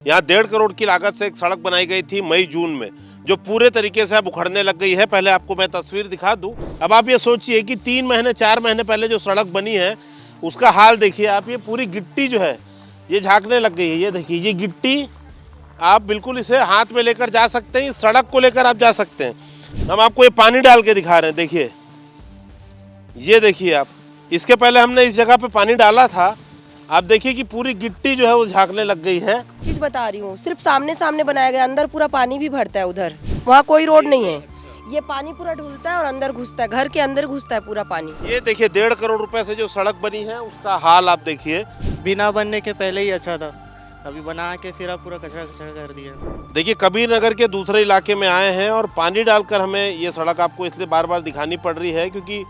यहाँ 1.5 करोड़ की लागत से एक सड़क बनाई गई थी मई जून में, जो पूरे तरीके से अब उखड़ने लग गई है। पहले आपको मैं तस्वीर दिखा दूं। अब आप ये सोचिए कि 3 महीने 4 महीने पहले जो सड़क बनी है उसका हाल देखिए आप। ये पूरी गिट्टी जो है ये झांकने लग गई है। ये देखिए, ये गिट्टी आप बिल्कुल इसे हाथ में लेकर जा सकते हैं, इस सड़क को लेकर आप जा सकते हैं। हम आपको ये पानी डाल के दिखा रहे हैं, देखिए, ये देखिए आप। इसके पहले हमने इस जगह पे पानी डाला था, आप देखिए कि पूरी गिट्टी जो है वो झांकने लग गई है। चीज बता रही हूँ, सिर्फ सामने सामने बनाया गया, अंदर पूरा पानी भी भरता है। उधर वहाँ कोई रोड नहीं है, ये पानी पूरा ढुलता है और अंदर घुसता है, घर के अंदर घुसता है पूरा पानी। ये देखिए 1.5 करोड़ रुपए से जो सड़क बनी है उसका हाल आप देखिए। बिना बनने के पहले ही अच्छा था, अभी बना के फिर आप पूरा कचरा कचरा कर दिया। देखिए कबीर नगर के दूसरे इलाके में आए हैं और पानी डालकर हमें ये सड़क आपको इसलिए बार बार दिखानी पड़ रही है क्योंकि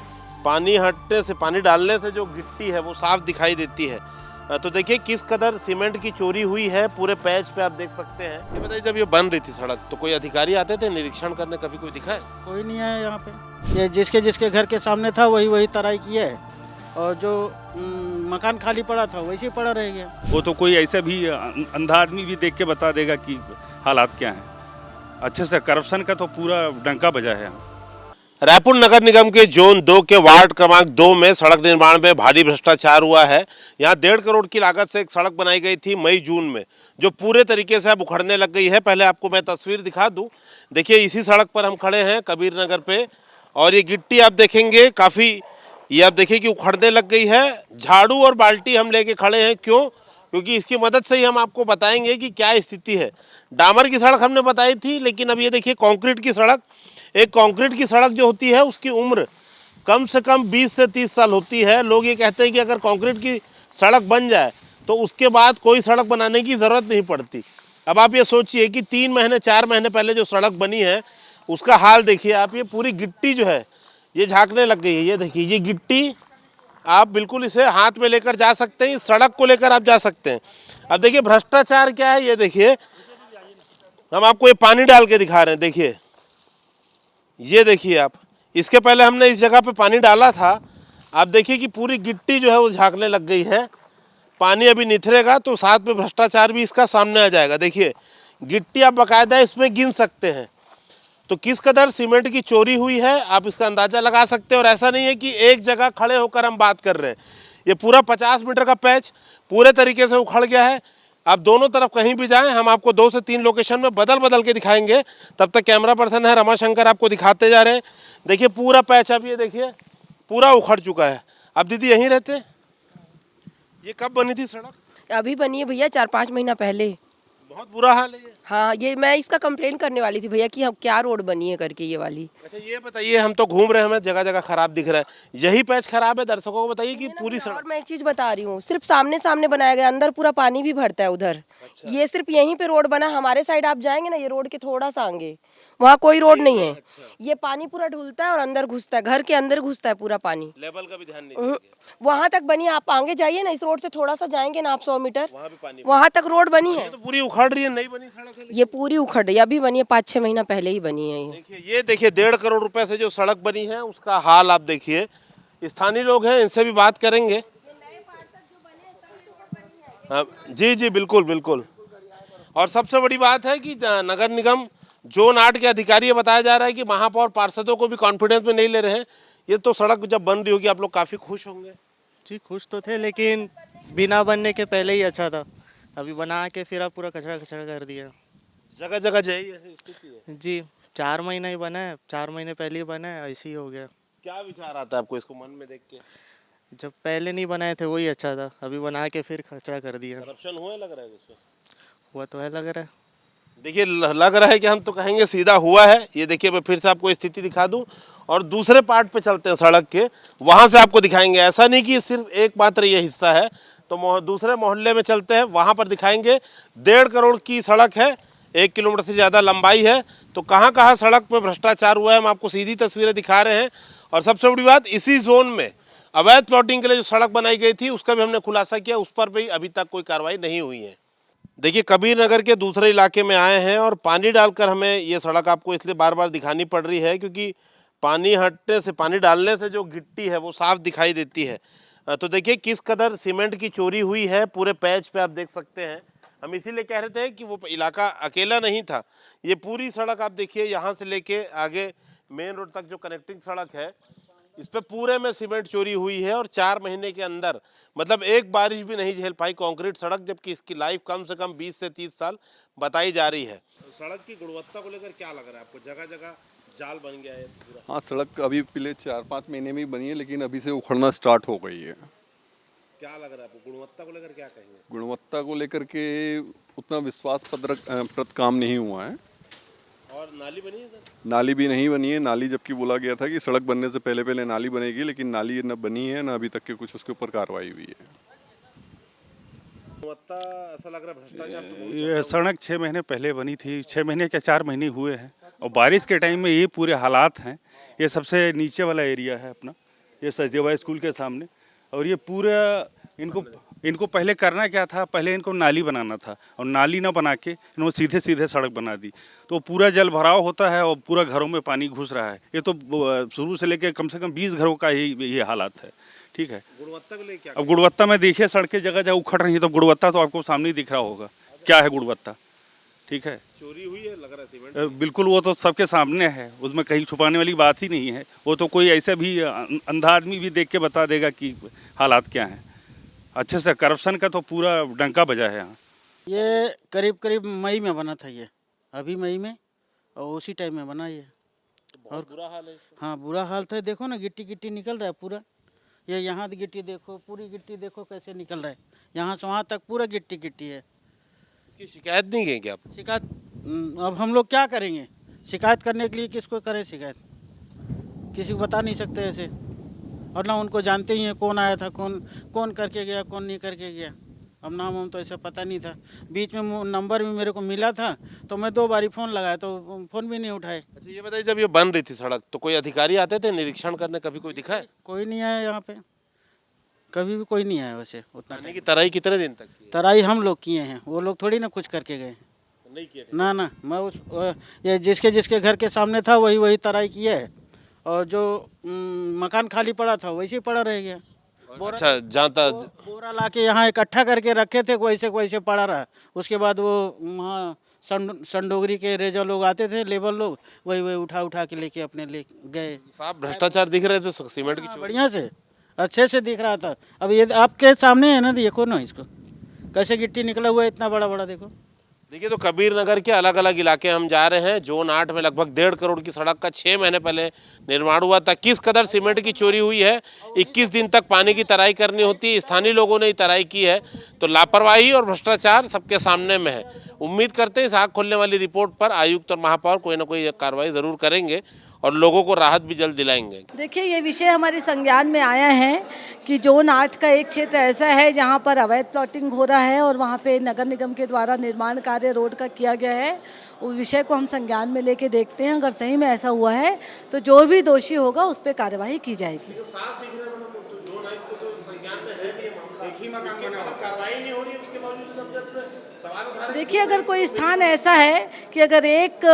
पानी हटने से, पानी डालने से जो गिट्टी है वो साफ दिखाई देती है। तो देखिए किस कदर सीमेंट की चोरी हुई है, पूरे पैच पे आप देख सकते हैं। ये बताइए, जब ये बन रही थी सड़क तो कोई अधिकारी आते थे निरीक्षण करने, कभी कोई दिखा है? कोई नहीं है यहाँ पे। ये जिसके जिसके घर के सामने था वही तराई किया है, और जो मकान खाली पड़ा था वैसे ही पड़ा रह गया। वो तो कोई ऐसे भी अंधा आदमी भी देख के बता देगा कि हालात क्या हैं। अच्छे से करप्शन का तो पूरा डंका बजा है। रायपुर नगर निगम के जोन 2 के वार्ड क्रमांक 2 में सड़क निर्माण में भारी भ्रष्टाचार हुआ है। यहाँ 1.5 करोड़ की लागत से एक सड़क बनाई गई थी मई जून में, जो पूरे तरीके से अब उखड़ने लग गई है। पहले आपको मैं तस्वीर दिखा दूं। देखिए इसी सड़क पर हम खड़े हैं कबीर नगर पे, और ये गिट्टी आप देखेंगे काफ़ी, ये आप देखिए कि उखड़ने लग गई है। झाड़ू और बाल्टी हम लेके खड़े हैं, क्यों? क्योंकि इसकी मदद से ही हम आपको बताएंगे कि क्या स्थिति है। डामर की सड़क हमने बताई थी, लेकिन अब ये देखिए कंक्रीट की सड़क। एक कंक्रीट की सड़क जो होती है उसकी उम्र कम से कम 20 से 30 साल होती है। लोग ये कहते हैं कि अगर कंक्रीट की सड़क बन जाए तो उसके बाद कोई सड़क बनाने की ज़रूरत नहीं पड़ती। अब आप ये सोचिए कि 3 महीने 4 महीने पहले जो सड़क बनी है उसका हाल देखिए आप। ये पूरी गिट्टी जो है ये झांकने लग गई है। ये देखिए, ये गिट्टी आप बिल्कुल इसे हाथ में लेकर जा सकते हैं, इस सड़क को लेकर आप जा सकते हैं। अब देखिए भ्रष्टाचार क्या है, ये देखिए, हम आपको ये पानी डाल के दिखा रहे हैं, देखिए, ये देखिए आप। इसके पहले हमने इस जगह पे पानी डाला था, आप देखिए कि पूरी गिट्टी जो है वो झांकने लग गई है। पानी अभी निथरेगा तो साथ में भ्रष्टाचार भी इसका सामने आ जाएगा। देखिए गिट्टी आप बाकायदा इसमें गिन सकते हैं। तो किस कदर सीमेंट की चोरी हुई है आप इसका अंदाज़ा लगा सकते हैं। और ऐसा नहीं है कि एक जगह खड़े होकर हम बात कर रहे हैं, ये पूरा 50 मीटर का पैच पूरे तरीके से उखड़ गया है। आप दोनों तरफ कहीं भी जाएं, हम आपको 2 से 3 लोकेशन में बदल बदल के दिखाएंगे। तब तक कैमरा पर्सन है रमाशंकर आपको दिखाते जा रहे हैं। देखिए पूरा पैच अब ये देखिए पूरा उखड़ चुका है। अब दीदी यहीं रहते हैं? ये कब बनी थी सड़क? अभी बनी है भैया, 4-5 महीना पहले। बहुत बुरा हाल है ये। हाँ, ये मैं इसका कंप्लेन करने वाली थी भैया कि हम क्या रोड बनी है करके, ये वाली। अच्छा ये बताइए, हम तो घूम रहे हैं, हमें जगह जगह खराब दिख रहा है, यही पैच खराब है? दर्शकों को बताइए कि पूरी और सड़क। मैं एक चीज बता रही हूँ, सिर्फ सामने सामने बनाया गया, अंदर पूरा पानी भी भरता है उधर। ये सिर्फ यहीं पे रोड बना, हमारे साइड आप जाएंगे ना, ये रोड के थोड़ा सा आगे वहाँ कोई रोड नहीं है। ये पानी पूरा ढुलता है और अंदर घुसता है, घर के अंदर घुसता है पूरा पानी। लेवल का भी ध्यान नहीं दिया गया। वहाँ तक बनी, आप आगे जाइए ना, इस रोड से थोड़ा सा जाएंगे ना आप 100 मीटर, वहाँ भी पानी, वहाँ तक रोड बनी है। तो पूरी उखड़ रही है, नहीं बनी सड़क है। ये पूरी उखड़ रही है, अभी बनी है, 5-6 महीना पहले ही बनी है ये देखिए 1.5 करोड़ रुपए से जो सड़क बनी है उसका हाल आप देखिए। स्थानीय लोग हैं, इनसे भी बात करेंगे। हाँ, जी जी बिल्कुल बिल्कुल। और सबसे बड़ी बात है कि नगर निगम जोन 8 के अधिकारी, ये बताया जा रहा है कि महापौर पार्षदों को भी कॉन्फिडेंस में नहीं ले रहे हैं। ये तो सड़क जब बन रही होगी आप लोग काफ़ी खुश होंगे। जी खुश तो थे, लेकिन बिना बनने के पहले ही अच्छा था, अभी बना के फिर आप पूरा कचरा कचरा कर दिया। जगह जगह यही स्थिति है जी 4 महीना ही बना है, 4 महीने पहले ही बना है, ऐसे ही हो गया। क्या विचार आता है आपको इसको मन में देख के? जब पहले नहीं बनाए थे वही अच्छा था, अभी बना के फिर कचरा कर दिया। करप्शन हुआ लग रहा है इसमें? हुआ तो है, लग रहा है। देखिए लग रहा है कि हम तो कहेंगे सीधा हुआ है। ये देखिए मैं फिर से आपको स्थिति दिखा दूं और दूसरे पार्ट पे चलते हैं सड़क के, वहाँ से आपको दिखाएंगे। ऐसा नहीं कि सिर्फ एक मात्र ये हिस्सा है, तो दूसरे मोहल्ले में चलते हैं, वहाँ पर दिखाएंगे। 1.5 करोड़ की सड़क है, 1 किलोमीटर से ज़्यादा लंबाई है। तो कहाँ कहाँ सड़क पर भ्रष्टाचार हुआ है हम आपको सीधी तस्वीरें दिखा रहे हैं। और सबसे बड़ी बात, इसी जोन में अवैध प्लॉटिंग के लिए जो सड़क बनाई गई थी उसका भी हमने खुलासा किया, उस पर भी अभी तक कोई कार्रवाई नहीं हुई है। देखिए कबीर नगर के दूसरे इलाके में आए हैं और पानी डालकर हमें ये सड़क आपको इसलिए बार बार दिखानी पड़ रही है क्योंकि पानी हटने से, पानी डालने से जो गिट्टी है वो साफ दिखाई देती है। तो देखिए किस कदर सीमेंट की चोरी हुई है, पूरे पैच पे आप देख सकते हैं। हम इसीलिए कह रहे थे कि वो इलाका अकेला नहीं था। ये पूरी सड़क आप देखिए, यहाँ से लेके आगे मेन रोड तक जो कनेक्टिंग सड़क है, इस पे पूरे में सीमेंट चोरी हुई है और 4 महीने के अंदर, मतलब एक बारिश भी नहीं झेल पाई कंक्रीट सड़क, जबकि इसकी लाइफ कम से कम 20 से 30 साल बताई जा रही है। सड़क की गुणवत्ता को लेकर क्या लग रहा है आपको? जगह जगह जाल बन गया है पूरा। हाँ, सड़क अभी पिछले 4-5 महीने में ही बनी है, लेकिन अभी से उखड़ना स्टार्ट हो गई है। क्या लग रहा है आपको? गुणवत्ता को लेकर क्या कहेंगे? गुणवत्ता को लेकर के उतना विश्वासप्रद काम नहीं हुआ है। और नाली बनी है सर? नाली भी नहीं बनी है। नाली जबकि बोला गया था कि सड़क बनने से पहले पहले नाली बनेगी, लेकिन नाली न बनी है, न अभी तक के कुछ उसके ऊपर कार्रवाई हुई है। गुणवत्ता ऐसा लग रहा है भ्रष्टाचार तो बहुत ये सड़क 6 महीने पहले बनी थी, 6 महीने क्या 4 महीने हुए हैं, और बारिश के टाइम में ये पूरे हालात हैं। ये सबसे नीचे वाला एरिया है अपना, ये सचदेवा स्कूल के सामने, और ये पूरा इनको पहले करना क्या था, पहले इनको नाली बनाना था, और नाली ना बना के इन्होंने सीधे सीधे सड़क बना दी, तो पूरा जल भराव होता है और पूरा घरों में पानी घुस रहा है। ये तो शुरू से लेके कम से कम 20 घरों का ही ये हालात है। ठीक है, गुणवत्ता को लेकर क्या? अब गुणवत्ता में देखिए, सड़कें जगह जगह उखड़ रही है, तो गुणवत्ता तो आपको सामने ही दिख रहा होगा क्या है गुणवत्ता। ठीक है, चोरी हुई है लग रहा है सीमेंट। बिल्कुल, वो तो सबके सामने है, उसमें कहीं छुपाने वाली बात ही नहीं है। वो तो कोई ऐसे भी अंधा आदमी भी देख के बता देगा कि हालात क्या हैं। अच्छे से करप्शन का तो पूरा डंका बजा है यहाँ। ये करीब करीब मई में बना था ये, अभी मई में, और उसी टाइम में बना ये। और बुरा हाल है। हाँ, बुरा हाल था। देखो ना, गिट्टी गिट्टी निकल रहा है पूरा। ये यहाँ गिट्टी देखो, पूरी गिट्टी देखो कैसे निकल रहा है, यहाँ से वहाँ तक पूरा गिट्टी गिट्टी है। इसकी शिकायत नहीं की क्या आप? शिकायत अब हम लोग क्या करेंगे? शिकायत करने के लिए किसको करें शिकायत? किसी को बता नहीं सकते ऐसे, और ना उनको जानते ही हैं कौन आया था, कौन करके गया, कौन नहीं करके गया। अब नाम हम तो ऐसा पता नहीं था। बीच में नंबर भी मेरे को मिला था, तो मैं 2 बारी फ़ोन लगाया तो फ़ोन भी नहीं उठाए। अच्छा ये बताइए, जब ये बन रही थी सड़क तो कोई अधिकारी आते थे निरीक्षण करने? कभी कोई दिखा है? कोई नहीं आया यहाँ पे, कभी भी कोई नहीं आया वैसे। उतना पानी की तराई कितने दिन तक की है? तराई हम लोग किए हैं, वो लोग थोड़ी ना कुछ करके गए हैं। नहीं किए थे। ना ना, मैं ये जिसके घर के सामने था वही तराई किया है, और जो मकान खाली पड़ा था वैसे ही पड़ा रह गया। अच्छा, जहाँ तक बोरा ला के यहाँ इकट्ठा करके रखे थे, वैसे पड़ा रहा। उसके बाद वो वहाँ संडोगरी के रेजा लोग आते थे, लेबर लोग, वही उठा के लेके अपने ले गए। साहब भ्रष्टाचार दिख रहे थे, सीमेंट की चोरी। बढ़िया से अच्छे से दिख रहा था। अब ये आपके सामने है ना, देखो ना इसको कैसे गिट्टी निकला हुआ है, इतना बड़ा बड़ा देखो। देखिए, तो कबीर नगर के अलग अलग इलाके हम जा रहे हैं। जोन 8 में लगभग 1.5 करोड़ की सड़क का 6 महीने पहले निर्माण हुआ था। किस कदर सीमेंट की चोरी हुई है, 21 दिन तक पानी की तराई करनी होती है, स्थानीय लोगों ने तराई की है, तो लापरवाही और भ्रष्टाचार सबके सामने में है। उम्मीद करते हैं इस आग खोलने वाली रिपोर्ट पर आयुक्त और महापौर कोई ना कोई कार्रवाई जरूर करेंगे और लोगों को राहत भी जल्द दिलाएंगे। देखिए, ये विषय हमारे संज्ञान में आया है कि जोन 8 का एक क्षेत्र ऐसा है जहाँ पर अवैध प्लॉटिंग हो रहा है और वहाँ पे नगर निगम के द्वारा निर्माण कार्य रोड का किया गया है। उस विषय को हम संज्ञान में लेके देखते हैं, अगर सही में ऐसा हुआ है तो जो भी दोषी होगा उस पर कार्रवाई की जाएगी। देखिए, अगर कोई स्थान ऐसा है कि अगर एक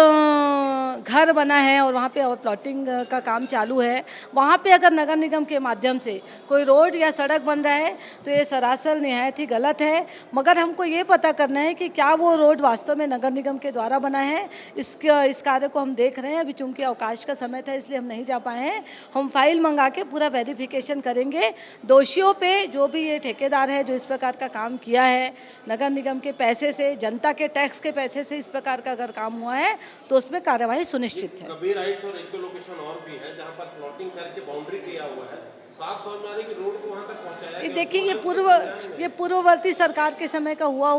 घर बना है और वहाँ पे और प्लॉटिंग का काम चालू है, वहाँ पे अगर नगर निगम के माध्यम से कोई रोड या सड़क बन रहा है तो ये सरासर निहायत ही गलत है। मगर हमको ये पता करना है कि क्या वो रोड वास्तव में नगर निगम के द्वारा बना है। इस कार्य को हम देख रहे हैं। अभी चूँकि अवकाश का समय था इसलिए हम नहीं जा पाए हैं। हम फाइल मंगा के पूरा वेरिफिकेशन करेंगे। दोषियों पे, जो भी ये ठेकेदार है जो इस प्रकार का काम किया है, नगर निगम के पैसे से, जनता के टैक्स के पैसे से इस प्रकार का अगर काम हुआ है तो उसमें कार्रवाई सुनिश्चित है। कबीर हाइट्स और एक दो लोकेशन और भी है जहाँ पर प्लॉटिंग करके बाउंड्री किया हुआ है। साफ समझ में आ रही है कि रोड को वहाँ तक पहुँचाया गया। देखिए, ये पूर्ववर्ती सरकार के समय का हुआ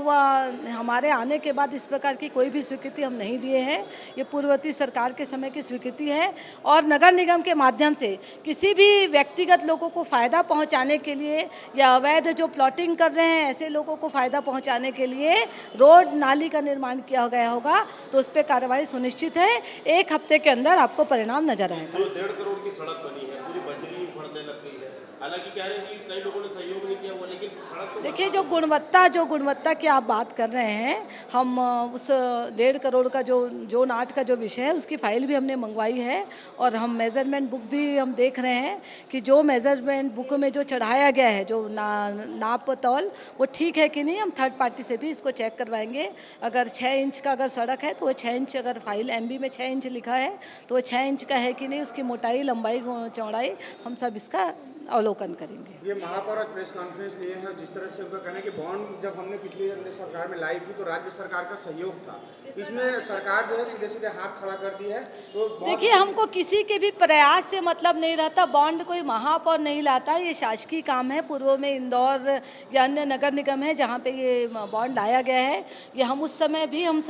हमारे आने के बाद इस प्रकार की कोई भी स्वीकृति हम नहीं दिए हैं। ये पूर्ववर्ती सरकार के समय की स्वीकृति है और नगर निगम के माध्यम से किसी भी व्यक्तिगत लोगों को फ़ायदा पहुंचाने के लिए या अवैध जो प्लॉटिंग कर रहे हैं ऐसे लोगों को फ़ायदा पहुंचाने के लिए रोड नाली का निर्माण किया गया होगा तो उस पर कार्रवाई सुनिश्चित है। 1 हफ्ते के अंदर आपको परिणाम नजर आएगा। 1.5 करोड़ की सड़क बनी है, पूरी बजरी उखड़ने लग गई है। हालांकि कह रहे हैं कि कई लोगों ने सहयोग नहीं किया हुआ, लेकिन सड़क तो देखिए जो गुणवत्ता की आप बात कर रहे हैं, हम उस 1.5 करोड़ का जो जोन 8 का जो विषय है उसकी फाइल भी हमने मंगवाई है और हम मेज़रमेंट बुक भी हम देख रहे हैं कि जो मेज़रमेंट बुक में जो चढ़ाया गया है जो नाप तौल वो ठीक है कि नहीं। हम थर्ड पार्टी से भी इसको चेक करवाएंगे। अगर 6 इंच का अगर सड़क है तो वो 6 इंच, अगर फाइल MB में 6 इंच लिखा है तो वो 6 इंच का है कि नहीं, उसकी मोटाई, लंबाई, चौड़ाई हम सब इसका अवलोकन करेंगे। ये महापौर आज प्रेस कॉन्फ्रेंस लिए हैं, जिस तरह से उनका कहना है कि बॉन्ड जब हमने पिछली सरकार में लाई थी तो राज्य सरकार का सहयोग था, इसमें सरकार जो है सीधे सीधे हाथ खड़ा कर दी है। तो देखिए हमको किसी के भी प्रयास से मतलब नहीं रहता, बॉन्ड कोई महापौर नहीं लाता, ये शासकीय काम है। पूर्व में इंदौर या अन्य नगर निगम है जहाँ पे ये बॉन्ड लाया गया है। ये हम उस समय भी हम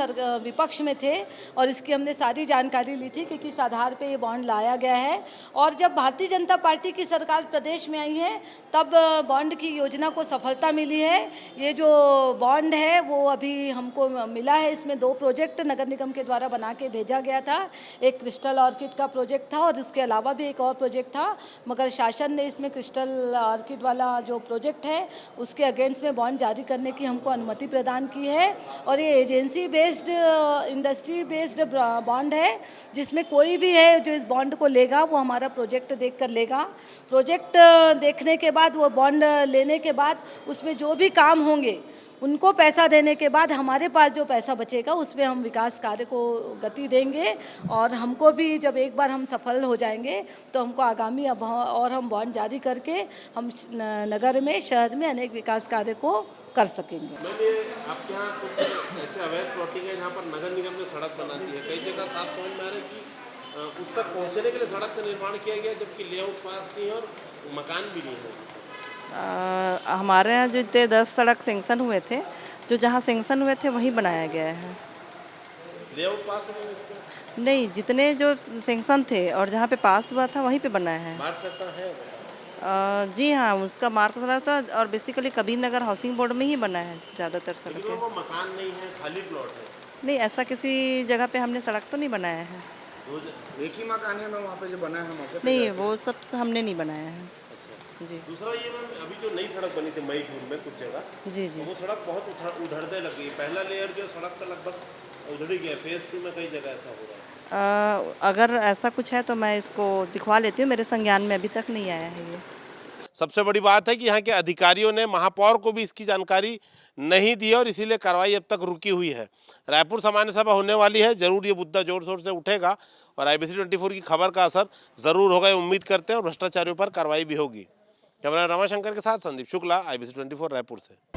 विपक्ष में थे और इसकी हमने सारी जानकारी ली थी कि किस आधार पे ये बॉन्ड लाया गया है। और जब भारतीय जनता पार्टी की सरकार प्रदेश में आई है तब बॉन्ड की योजना को सफलता मिली है। ये जो बॉन्ड है वो अभी हमको मिला है, इसमें 2 प्रोजेक्ट नगर निगम के द्वारा बना के भेजा गया था। एक क्रिस्टल ऑर्किड का प्रोजेक्ट था और उसके अलावा भी एक और प्रोजेक्ट था, मगर शासन ने इसमें क्रिस्टल ऑर्किड वाला जो प्रोजेक्ट है उसके अगेंस्ट में बॉन्ड जारी करने की हमको अनुमति प्रदान की है। और ये agency based, industry based bond है, जिसमें कोई भी है जो इस बॉन्ड को लेगा वो हमारा प्रोजेक्ट देख कर लेगा। प्रोजेक्ट देखने के बाद, वो बॉन्ड लेने के बाद उसमें जो भी काम होंगे उनको पैसा देने के बाद हमारे पास जो पैसा बचेगा उसमें हम विकास कार्य को गति देंगे। और हमको भी जब एक बार हम सफल हो जाएंगे तो हमको आगामी और हम बॉन्ड जारी करके हम नगर में, शहर में अनेक विकास कार्य को कर सकेंगे। मैम ये आपके यहाँ कुछ ऐसे अवैध प्लॉटिंग है जहाँ पर नगर निगम ने सड़क बनाती है, कई जगह साफ समझ में आ रहा है कि उस तक पहुँचने के लिए सड़क का निर्माण किया गया जबकि लेआउट पास नहीं है और मकान भी नहीं है। हमारे यहाँ जो 10 सड़क सेंक्शन हुए थे, जो जहाँ सेंक्शन हुए थे वहीं बनाया गया है। लेआउट पास है इसका? नहीं, जितने जो सेंक्शन थे और जहाँ पे पास हुआ था वहीं पे बनाया है। मार्ग सकता है? जी हाँ, उसका मार्क सड़ा था और basically Kabir Nagar housing board में ही बना है ज़्यादातर सड़कें। वो मकान नहीं है, खाली प्लॉट है। नहीं, ऐसा किसी जगह पे हमने सड़क तो नहीं बनाया है। एक ही मकान है मैम वहाँ पे जो बना है मौके पे? नहीं, वो सब हमने नहीं बनाया है। जी। दूसरा ये मैम, अभी जो नई सड़क बनी थी मई जून में कुछ जगह, जी जी। वो सड़क बहुत उधड़ने लगी। पहला लेयर जो सड़क का लगभग उधड़ी गया, फेज 2 में कई जगह ऐसा हो रहा है। अगर ऐसा कुछ है तो मैं इसको दिखवा लेती हूँ, मेरे संज्ञान में अभी तक नहीं आया है ये। सबसे बड़ी बात है कि यहाँ के अधिकारियों ने महापौर को भी इसकी जानकारी नहीं दी और इसीलिए कार्रवाई अब तक रुकी हुई है। रायपुर सामान्य सभा होने वाली है, जरूर ये मुद्दा जोर शोर से उठेगा और IBC 24 की खबर का असर जरूर होगा, उम्मीद करते हैं, और भ्रष्टाचारियों पर कार्रवाई भी होगी। कैमरा रमाशंकर के साथ संदीप शुक्ला, IBC 24 रायपुर से।